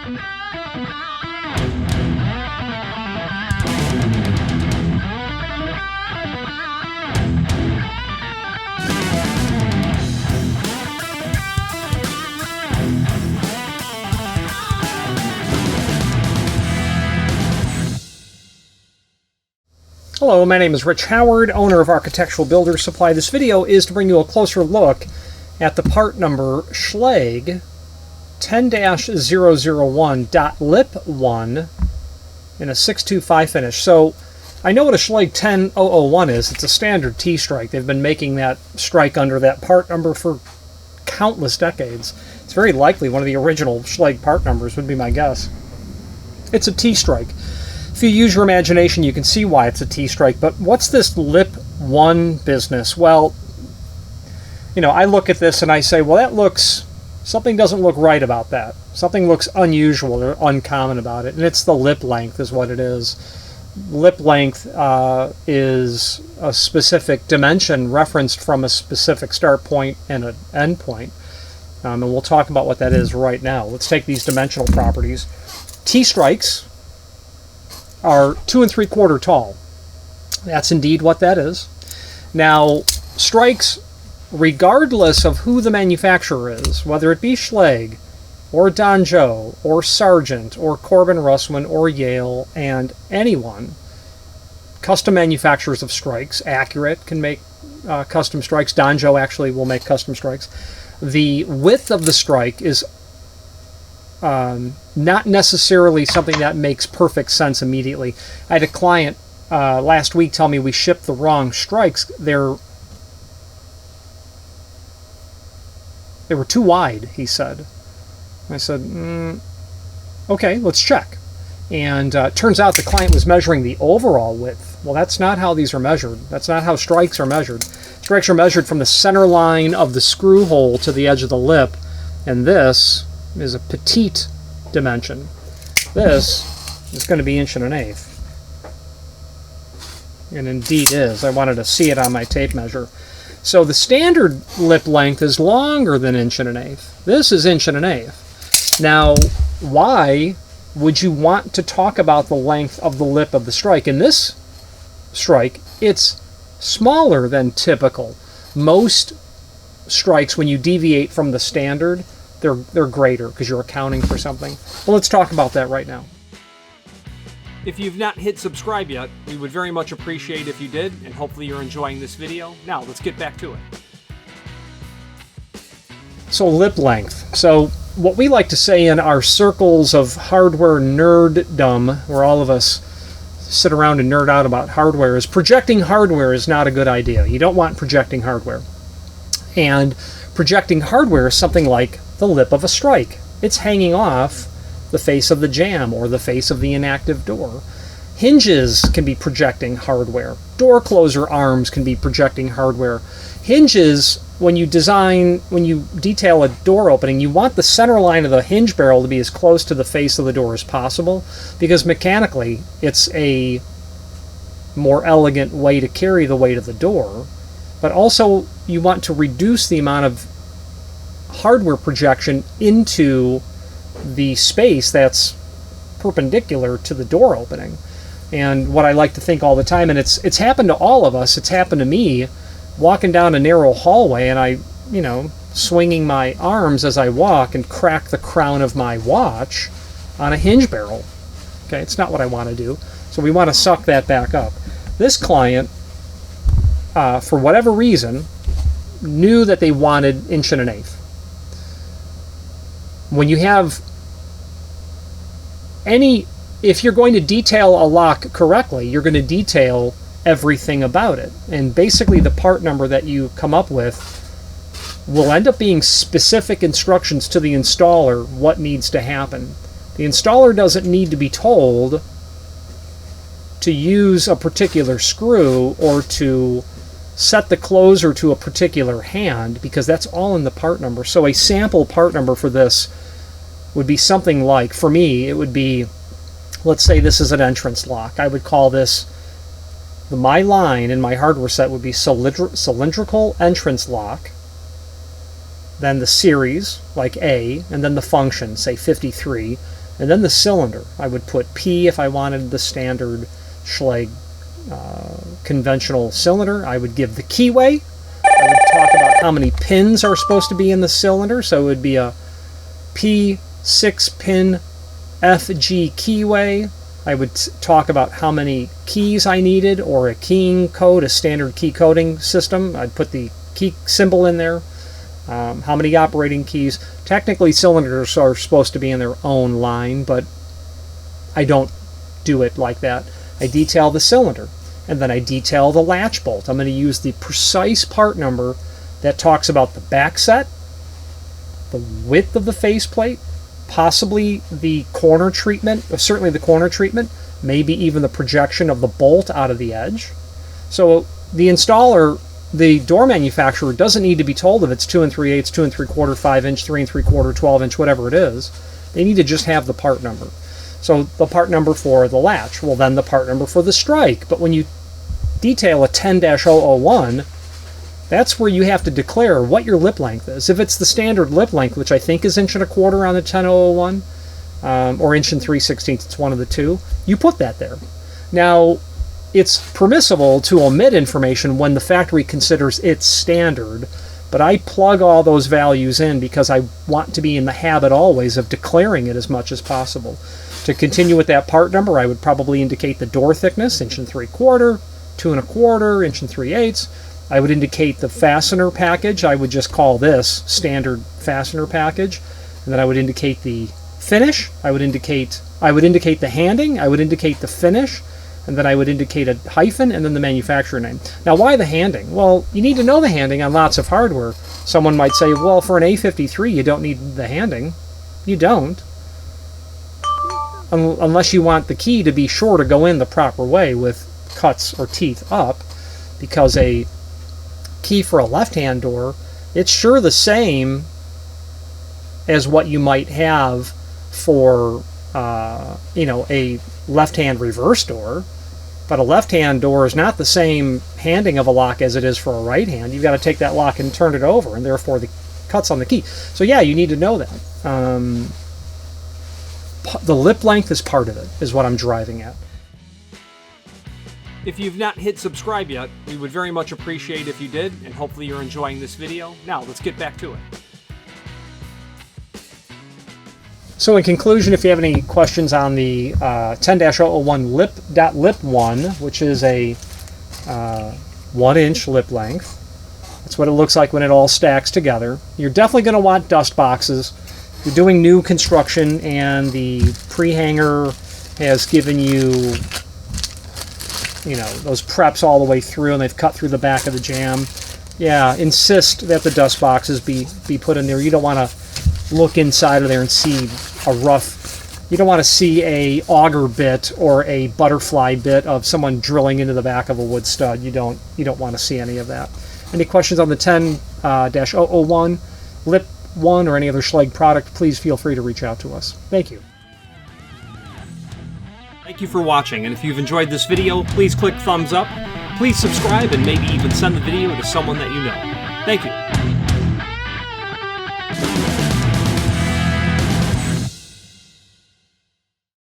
Hello, my name is Rich Howard, owner of Architectural Builder Supply. This video is to bring you a closer look at the part number Schlage 10-001.lip1 in a 625 finish. So I know what a Schlage 10001 is. It's a standard T-strike. They've been making that strike under that part number for countless decades. It's very likely one of the original Schlage part numbers would be my guess. It's a T-strike. If you use your imagination, you can see why it's a T-strike, but what's this lip 1 business? Well, you know, I look at this and I say, well, something doesn't look right about that. Something looks unusual or uncommon about it, and it's the lip length is what it is. Lip length is a specific dimension referenced from a specific start point and an end point, and we'll talk about what that is right now. Let's take these dimensional properties. T-strikes are 2 3/4 tall. That's indeed what that is. Now, strikes, regardless of who the manufacturer is, whether it be Schlage or Donjo or Sargent or Corbin Russwin or Yale and anyone, custom manufacturers of strikes, Accurate can make custom strikes, Donjo actually will make custom strikes. The width of the strike is not necessarily something that makes perfect sense immediately. I had a client last week tell me we shipped the wrong strikes. They were too wide, he said. I said, okay, let's check. And turns out the client was measuring the overall width. Well, that's not how these are measured. That's not how strikes are measured. Strikes are measured from the center line of the screw hole to the edge of the lip, and this is a petite dimension. This is going to be 1.1 inches. And indeed is. I wanted to see it on my tape measure. So the standard lip length is longer than 1.1 inches. This is 1.1 inches. Now, why would you want to talk about the length of the lip of the strike? In this strike, it's smaller than typical. Most strikes, when you deviate from the standard, they're greater because you're accounting for something. Well, let's talk about that right now. If you've not hit subscribe yet, we would very much appreciate if you did, and hopefully you're enjoying this video. Now, let's get back to it. So, lip length. So, what we like to say in our circles of hardware nerddom, where all of us sit around and nerd out about hardware, is projecting hardware is not a good idea. You don't want projecting hardware. And projecting hardware is something like the lip of a strike. It's hanging off the face of the jamb or the face of the inactive door. Hinges can be projecting hardware. Door closer arms can be projecting hardware. Hinges, when you detail a door opening, you want the center line of the hinge barrel to be as close to the face of the door as possible, because mechanically it's a more elegant way to carry the weight of the door. But also you want to reduce the amount of hardware projection into the space that's perpendicular to the door opening. And what I like to think all the time, and it's happened to all of us, it's happened to me walking down a narrow hallway, and I, swinging my arms as I walk and crack the crown of my watch on a hinge barrel. Okay, it's not what I want to do. So we want to suck that back up. This client, for whatever reason, knew that they wanted 1.1 inches. When you have if you're going to detail a lock correctly, you're going to detail everything about it. And basically the part number that you come up with will end up being specific instructions to the installer what needs to happen. The installer doesn't need to be told to use a particular screw or to set the closer to a particular hand, because that's all in the part number. So a sample part number for this would be something like, for me, it would be, let's say this is an entrance lock. I would call this, my line in my hardware set would be cylindrical entrance lock, then the series, like A, and then the function, say 53, And then the cylinder. I would put P if I wanted the standard Schlage conventional cylinder. I would give the keyway. I would talk about how many pins are supposed to be in the cylinder. So it would be a P6 pin FG keyway. I would talk about how many keys I needed, or a keying code, a standard key coding system. I'd put the key symbol in there. How many operating keys. Technically, cylinders are supposed to be in their own line, but I don't do it like that. I detail the cylinder, and then I detail the latch bolt. I'm going to use the precise part number that talks about the back set, the width of the faceplate, possibly the corner treatment, certainly the corner treatment, maybe even the projection of the bolt out of the edge. So the installer, the door manufacturer, doesn't need to be told if it's 2 3/8, 2 3/4, 5-inch, 3 3/4, 12-inch, whatever it is. They need to just have the part number. So the part number for the latch, well then the part number for the strike. But when you detail a 10-001, that's where you have to declare what your lip length is. If it's the standard lip length, which I think is 1 1/4 on the 10-001, or 1 3/16, it's one of the two, you put that there. Now, it's permissible to omit information when the factory considers it standard, but I plug all those values in because I want to be in the habit always of declaring it as much as possible. To continue with that part number, I would probably indicate the door thickness, 1 3/4, 2 1/4, 1 3/8. I would indicate the fastener package. I would just call this standard fastener package. And then I would indicate the finish. I would indicate the handing. I would indicate the finish. And then I would indicate a hyphen and then the manufacturer name. Now, why the handing? Well, you need to know the handing on lots of hardware. Someone might say, well, for an A53, you don't need the handing. You don't. Unless you want the key to be sure to go in the proper way with cuts or teeth up, because a key for a left-hand door, it's sure the same as what you might have for a left-hand reverse door. But a left-hand door is not the same handing of a lock as it is for a right hand. You've got to take that lock and turn it over, and therefore the cuts on the key. So yeah, you need to know that. The lip length is part of it, is what I'm driving at. If you've not hit subscribe yet, we would very much appreciate if you did, and hopefully you're enjoying this video. Now, let's get back to it. So in conclusion, if you have any questions on the 10-001 lip 1, which is a 1-inch lip length, that's what it looks like when it all stacks together. You're definitely going to want dust boxes. You're doing new construction and the pre-hanger has given you, those preps all the way through, and they've cut through the back of the jamb. Yeah, insist that the dust boxes be put in there. You don't want to look inside of there and see a rough, you don't want to see a auger bit or a butterfly bit of someone drilling into the back of a wood stud. You don't want to see any of that. Any questions on the 10-001 lip 1 or any other Schlage product, please feel free to reach out to us. Thank you. Thank you for watching, and if you've enjoyed this video, please click thumbs up, please subscribe, and maybe even send the video to someone that you know. Thank you.